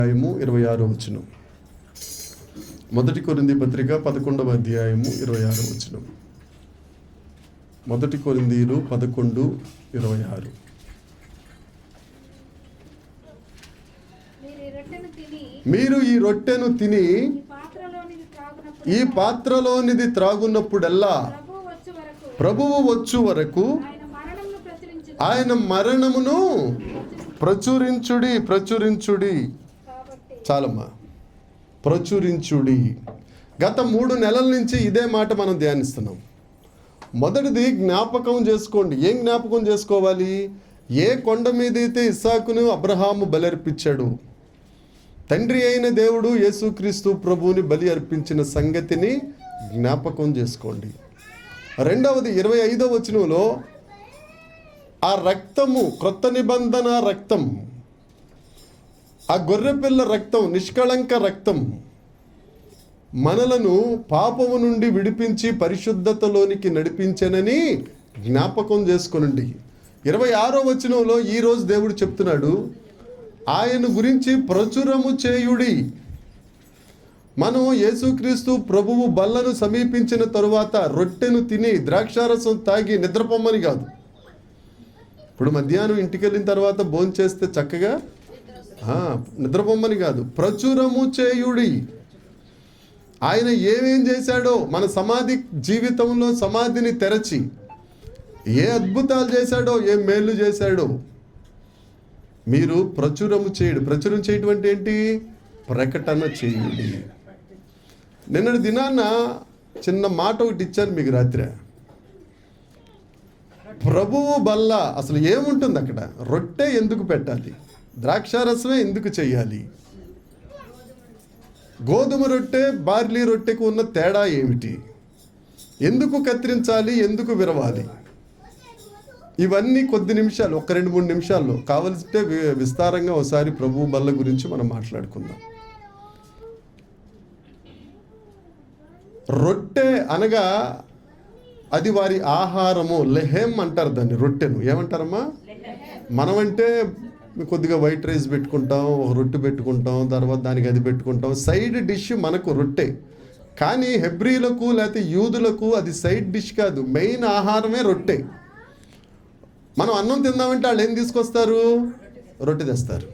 26 మొదటి కొరింథీ పత్రిక 11వ అధ్యాయము 26 మొదటి కొరింథీలు 11:26. మీరు ఈ రొట్టెను తిని ఈ పాత్రలోనిది త్రాగున్నప్పుడల్లా ప్రభువు వచ్చు వరకు ఆయన మరణమును ప్రచురించుడి. చాలమ్మా, ప్రచురించుడి. గత 3 నెలల నుంచి ఇదే మాట మనం ధ్యానిస్తున్నాం. మొదటిది జ్ఞాపకం చేసుకోండి. ఏం జ్ఞాపకం చేసుకోవాలి? ఏ కొండ మీద అయితే ఇస్సాకును అబ్రహాము బలి అర్పించాడు, తండ్రి అయిన దేవుడు యేసుక్రీస్తు ప్రభువుని బలి అర్పించిన సంగతిని జ్ఞాపకం చేసుకోండి. రెండవది 25వ వచనంలో ఆ రక్తము, క్రొత్త నిబంధన రక్తం, ఆ గొర్రెపిల్ల రక్తం, నిష్కళంక రక్తం మనలను పాపము నుండి విడిపించి పరిశుద్ధతలోనికి నడిపించనని జ్ఞాపకం చేసుకొనండి. 26వ వచనంలో ఈరోజు దేవుడు చెప్తున్నాడు, ఆయన గురించి ప్రచురము చేయుడి. మనం యేసుక్రీస్తు ప్రభువు బల్లను సమీపించిన తరువాత రొట్టెను తిని ద్రాక్షారసం తాగి నిద్రపోమ్మని కాదు. ఇప్పుడు మధ్యాహ్నం ఇంటికి వెళ్ళిన తర్వాత భోంచేస్తే చక్కగా నిద్రపోమ్మని కాదు, ప్రచురము చేయుడి. ఆయన ఏమేం చేశాడో మన సమాధి జీవితంలో సమాధిని తెరచి ఏ అద్భుతాలు చేశాడో, ఏ మేలు చేశాడో మీరు ప్రచురము చేయుడు. ప్రచురం చేయడం అంటే ఏంటి? ప్రకటన చేయుడి. నిన్నటి దినాన్న చిన్న మాట ఒకటి ఇచ్చాను మీకు రాత్రి. ప్రభువు బల్ల అసలు ఏముంటుంది అక్కడ? రొట్టె ఎందుకు పెట్టాలి? ద్రాక్షారసమే ఎందుకు చేయాలి? గోధుమ రొట్టె బార్లీ రొట్టెకు ఉన్న తేడా ఏమిటి? ఎందుకు కత్తిరించాలి? ఎందుకు విరవాలి? ఇవన్నీ కొద్ది నిమిషాలు, 1-2-3 నిమిషాల్లో కావలిస్తే విస్తారంగా ఒకసారి ప్రభువు బల్ల గురించి మనం మాట్లాడుకుందాం. రొట్టె అనగా అది వారి ఆహారము. లెహెం అంటారు దాన్ని, రొట్టెను. ఏమంటారమ్మా? మనమంటే కొద్దిగా వైట్ రైస్ పెట్టుకుంటాం, ఒక రొట్టె పెట్టుకుంటాం, తర్వాత దానికి అది పెట్టుకుంటాం. సైడ్ డిష్ మనకు రొట్టె. కానీ హెబ్రీలకు లేకపోతే యూదులకు అది సైడ్ డిష్ కాదు, మెయిన్ ఆహారమే రొట్టె. మనం అన్నం తిందామంటే వాళ్ళు ఏం తీసుకొస్తారు? రొట్టె తెస్తారు.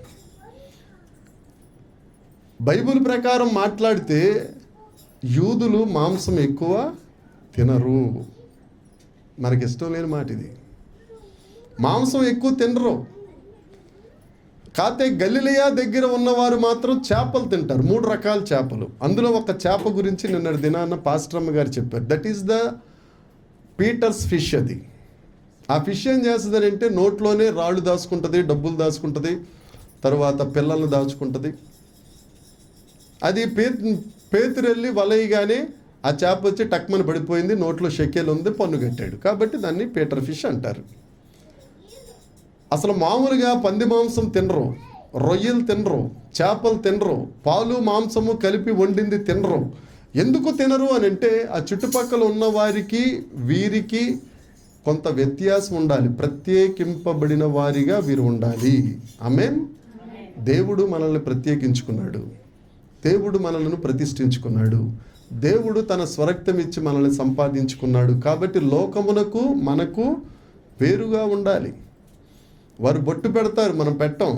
బైబిల్ ప్రకారం మాట్లాడితే యూదులు మాంసం ఎక్కువ తినరు. మనకి ఇష్టం లేని మాట ఇది. మాంసం ఎక్కువ తినరు. కాతే గలిలయ దగ్గర ఉన్నవారు మాత్రం చేపలు తింటారు. 3 రకాల చేపలు. అందులో ఒక చేప గురించి నిన్నటి దినాన్న పాస్టరమ్మ గారు చెప్పారు. That is the Peter's fish. అది ఆ ఫిష్ ఏం చేస్తుందంటే నోట్లోనే రాళ్ళు దాచుకుంటుంది, డబ్బులు దాచుకుంటుంది, తర్వాత పిల్లల్ని దాచుకుంటుంది. అది పేతురెళ్ళి వలయగానే ఆ చేప వచ్చి టక్మని పడిపోయింది, నోట్లో షెకేలు ఉంది, పన్ను కట్టాడు. కాబట్టి దాన్ని పీటర్ ఫిష్ అంటారు. అసలు మామూలుగా పంది మాంసం తినరు, రొయ్యలు తినరు, చేపలు తినరు, పాలు మాంసము కలిపి వండింది తినరు. ఎందుకు తినరు అని అంటే ఆ చుట్టుపక్కల ఉన్న వారికి వీరికి కొంత వ్యత్యాసం ఉండాలి. ప్రత్యేకింపబడిన వారిగా వీరు ఉండాలి. ఆమేన్. దేవుడు మనల్ని ప్రత్యేకించుకున్నాడు, దేవుడు మనల్ని ప్రతిష్ఠించుకున్నాడు, దేవుడు తన స్వరక్తం ఇచ్చి మనల్ని సంపాదించుకున్నాడు. కాబట్టి లోకమునకు మనకు వేరుగా ఉండాలి. వారు బొట్టు పెడతారు, మనం పెట్టం.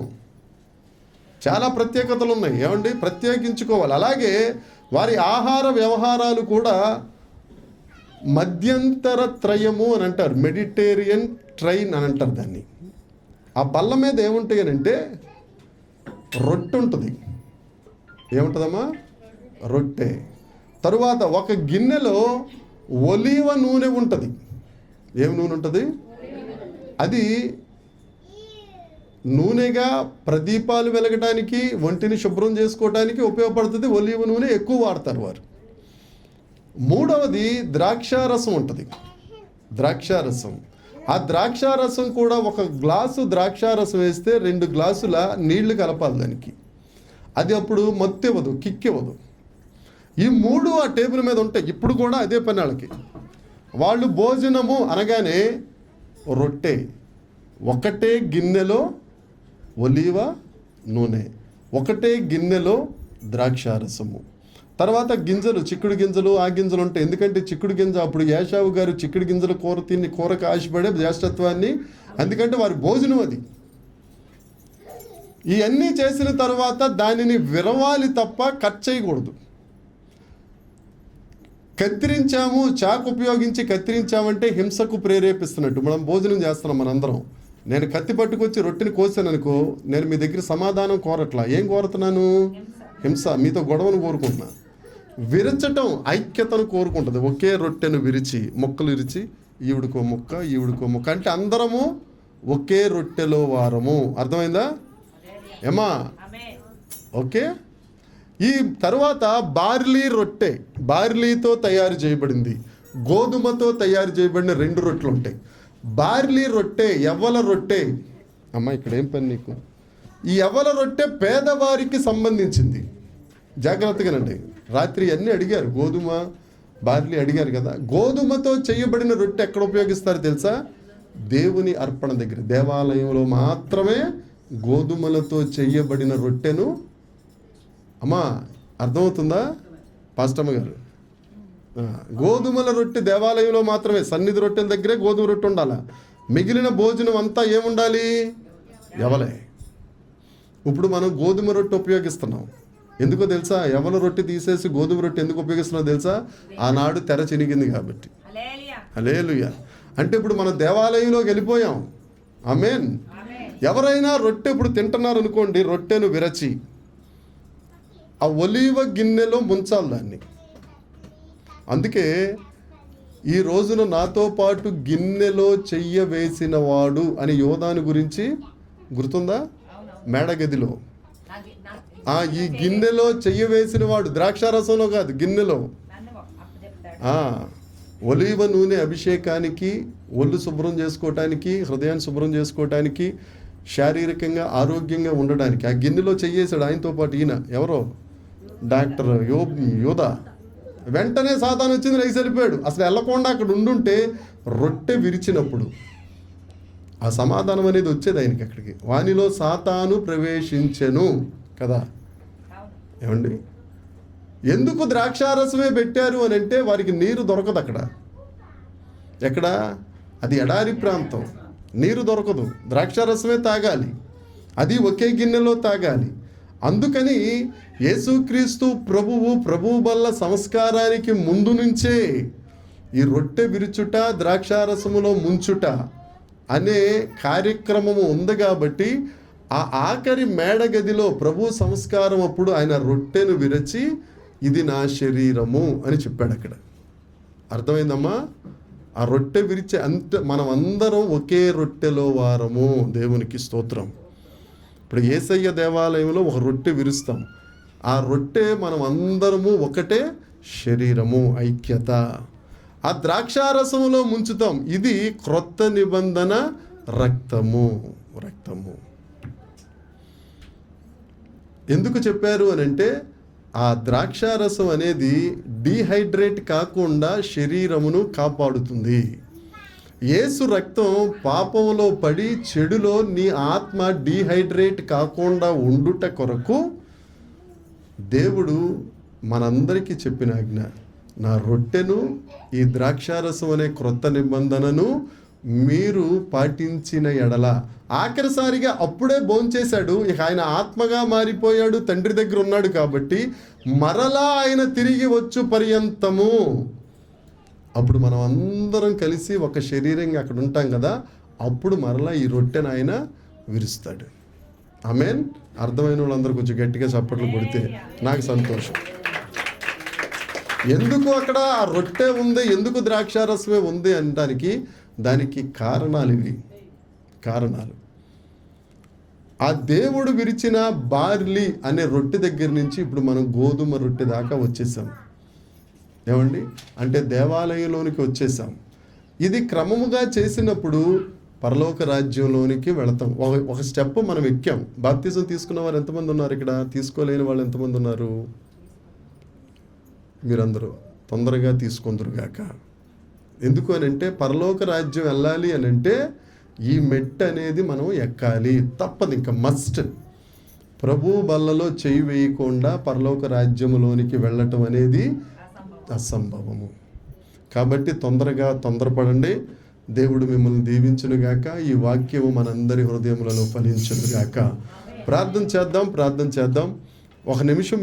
చాలా ప్రత్యేకతలు ఉన్నాయి. ఏమండి? ప్రత్యేకించుకోవాలి. అలాగే వారి ఆహార వ్యవహారాలు కూడా మధ్యంతర త్రయము అని అంటారు, మెడిటేరియన్ ట్రైన్ అని అంటారు దాన్ని. ఆ బల్ల మీద ఏముంటాయి అని అంటే రొట్టె ఉంటుంది. ఏముంటుందమ్మా? రొట్టె. తరువాత ఒక గిన్నెలో ఒలీవ నూనె ఉంటుంది. ఏం నూనె ఉంటుంది? అది నూనెగా ప్రదీపాలు వెలగడానికి, ఒంటిని శుభ్రం చేసుకోవడానికి ఉపయోగపడుతుంది. ఒలీవ నూనె ఎక్కువ వాడతారు వారు. 3వది ద్రాక్షారసం ఉంటుంది. ద్రాక్షారసం. ఆ ద్రాక్షారసం కూడా ఒక గ్లాసు ద్రాక్షారసం వేస్తే 2 గ్లాసుల నీళ్లు కలపాలి దానికి. అది అప్పుడు మత్తు ఇవ్వదు, కిక్ ఇవ్వదు. ఈ 3 ఆ టేబుల్ మీద ఉంటాయి. ఇప్పుడు కూడా అదే పని వాళ్ళకి. వాళ్ళు భోజనము అనగానే రొట్టె, ఒకటే గిన్నెలో ఒలీవ నూనె. ఒకటే గిన్నెలో ద్రాక్షారసము. తర్వాత గింజలు, చిక్కుడు గింజలు, ఆ గింజలు ఉంటాయి. ఎందుకంటే చిక్కుడు గింజ అప్పుడు ఏశావు గారు చిక్కుడు గింజల కూరకు ఆశపడే జ్యేష్ఠత్వాన్ని, ఎందుకంటే వారి భోజనం అది. ఇవన్నీ చేసిన తర్వాత దానిని విరవాలి తప్ప కట్ చేయకూడదు. కత్తిరించాము, చాకు ఉపయోగించి కత్తిరించామంటే హింసకు ప్రేరేపిస్తున్నట్టు. మనం భోజనం చేస్తున్నాం మనందరం. నేను కత్తి పట్టుకొచ్చి రొట్టెని కోసాను అనుకో, నేను మీ దగ్గర సమాధానం కోరట్లా. ఏం కోరుతున్నాను? హింస, మీతో గొడవను కోరుకుంటున్నా. విరచటం ఐక్యతను కోరుకుంటుంది. ఒకే రొట్టెను విరిచి, ముక్కలు విరిచి, ఈవిడికో ముక్క, ఈవిడికో ముక్క, అంటే అందరము ఒకే రొట్టెలో వారము. అర్థమైందా ఏమా? ఓకే. ఈ తర్వాత బార్లీ రొట్టె, బార్లీతో తయారు చేయబడింది, గోధుమతో తయారు చేయబడిన 2 రొట్టెలు ఉంటాయి. బార్లీ రొట్టె, యవ్వల రొట్టె. అమ్మ ఇక్కడ ఏం పని నీకు? ఈ యవ్వల రొట్టె పేదవారికి సంబంధించింది. జాగ్రత్తగానండి. రాత్రి అన్నీ అడిగారు, గోధుమ బార్లీ అడిగారు కదా. గోధుమతో చేయబడిన రొట్టె ఎక్కడ ఉపయోగిస్తారు తెలుసా? దేవుని అర్పణ దగ్గర, దేవాలయంలో మాత్రమే గోధుమలతో చేయబడిన రొట్టెను. అమ్మా అర్థమవుతుందా పాస్టమ్మ గారు? గోధుమల రొట్టె దేవాలయంలో మాత్రమే, సన్నిధి రొట్టెల దగ్గరే గోధుమ రొట్టె ఉండాలి. మిగిలిన భోజనం అంతా ఏముండాలి? యవలే. ఇప్పుడు మనం గోధుమ రొట్టె ఉపయోగిస్తున్నాం. ఎందుకో తెలుసా? యవల రొట్టె తీసేసి గోధుమ రొట్టె ఎందుకు ఉపయోగిస్తున్నాం తెలుసా? ఆనాడు తెర చినిగింది కాబట్టి. హల్లెలూయా. అంటే ఇప్పుడు మనం దేవాలయంలోకి వెళ్ళిపోయాం. ఆమేన్. ఎవరైనా రొట్టె ఇప్పుడు తింటున్నారు అనుకోండి, రొట్టెను విరచి ఆ ఒలీవ గిన్నెలో ముంచాలి దాన్ని. అందుకే ఈ రోజున నాతో పాటు గిన్నెలో చెయ్య వేసిన వాడు అని యోధాను గురించి గుర్తుందా? మేడగదిలో ఈ గిన్నెలో చెయ్య వేసిన వాడు, ద్రాక్షారసంలో కాదు, గిన్నెలో. ఒలీవ నూనె అభిషేకానికి, ఒళ్ళు శుభ్రం చేసుకోవటానికి, హృదయాన్ని శుభ్రం చేసుకోవటానికి, శారీరకంగా ఆరోగ్యంగా ఉండడానికి ఆ గిన్నెలో చెయ్యేశాడు. ఆయనతో పాటు ఈయన ఎవరో డాక్టర్ యోధ. వెంటనే సాతాను వచ్చింది, లేచి వెళ్ళిపోయాడు. అసలు వెళ్ళకుండా అక్కడ ఉండుంటే రొట్టె విరిచినప్పుడు ఆ సమాధానం అనేది వచ్చేది ఆయనకి. అక్కడికి వానిలో సాతాను ప్రవేశించెను కదా. ఏమండి, ఎందుకు ద్రాక్షారసమే పెట్టారు అని అంటే వారికి నీరు దొరకదు అక్కడ. ఎక్కడ? అది ఎడారి ప్రాంతం, నీరు దొరకదు. ద్రాక్షారసమే తాగాలి, అది ఒకే గిన్నెలో తాగాలి. అందుకని యేసుక్రీస్తు ప్రభువు బల్ల సంస్కారానికి ముందు నుంచే ఈ రొట్టె విరుచుట, ద్రాక్షారసములో ముంచుట అనే కార్యక్రమము ఉంది. కాబట్టి ఆ ఆఖరి మేడగదిలో ప్రభు సంస్కారం అప్పుడు ఆయన రొట్టెను విరచి ఇది నా శరీరము అని చెప్పాడు అక్కడ. అర్థమైందమ్మా? ఆ రొట్టె విరిచి మనం అందరం ఒకే రొట్టెలో వారము. దేవునికి స్తోత్రం. ఇప్పుడు యేసయ్య దేవాలయంలో ఒక రొట్టె విరుస్తాం. ఆ రొట్టె మనం అందరము ఒకటే శరీరము, ఐక్యత. ఆ ద్రాక్షారసములో ముంచుతాం. ఇది క్రొత్త నిబంధన రక్తము. ఎందుకు చెప్పారు అని అంటే ఆ ద్రాక్షారసం అనేది డీహైడ్రేట్ కాకుండా శరీరమును కాపాడుతుంది. యేసు రక్తం పాపంలో పడి చెడులో నీ ఆత్మ డీహైడ్రేట్ కాకుండా ఉండుట కొరకు దేవుడు మనందరికీ చెప్పిన ఆజ్ఞ, నా రొట్టెను ఈ ద్రాక్షారసం అనే క్రొత్త నిబంధనను మీరు పాటించిన ఎడల. ఆఖరిసారిగా అప్పుడే భోంచేశాడు. ఇక ఆయన ఆత్మగా మారిపోయాడు, తండ్రి దగ్గర ఉన్నాడు. కాబట్టి మరలా ఆయన తిరిగి వచ్చు పర్యంతము అప్పుడు మనం అందరం కలిసి ఒక శరీరంగా అక్కడ ఉంటాం కదా. అప్పుడు మరలా ఈ రొట్టెను ఆయన విరుస్తాడు. ఆమేన్. అర్థమైన వాళ్ళందరూ కొంచెం గట్టిగా చప్పట్లు కొడితే నాకు సంతోషం. ఎందుకు అక్కడ ఆ రొట్టె ఉంది, ఎందుకు ద్రాక్షారసమే ఉంది అనడానికి దానికి కారణాలు ఇవి. కారణాలు ఆ దేవుడు విరిచిన బార్లీ అనే రొట్టె దగ్గర నుంచి ఇప్పుడు మనం గోధుమ రొట్టె దాకా వచ్చేసాం. ఏమండి, అంటే దేవాలయంలోనికి వచ్చేసాం. ఇది క్రమముగా చేసినప్పుడు పరలోక రాజ్యంలోనికి వెళతాం. ఒక స్టెప్ మనం ఎక్కాం. బాప్తిజం తీసుకున్న వారు ఎంతమంది ఉన్నారు ఇక్కడ? తీసుకోలేని వాళ్ళు ఎంతమంది ఉన్నారు? మీరందరూ తొందరగా తీసుకుందరుగాక. ఎందుకు అని అంటే పరలోక రాజ్యం వెళ్ళాలి అని అంటే ఈ మెట్టు అనేది మనం ఎక్కాలి, తప్పదు, ఇంకా మస్ట్. ప్రభు బల్లలో చేయి వేయకుండా పరలోక రాజ్యములోనికి వెళ్ళటం అనేది అసంభవము. కాబట్టి తొందరపడండి. దేవుడు మిమ్మల్ని దీవించునుగాక. ఈ వాక్యము మనందరి హృదయములలో ఫలించునుగాక. ప్రార్థన చేద్దాం. ఒక నిమిషం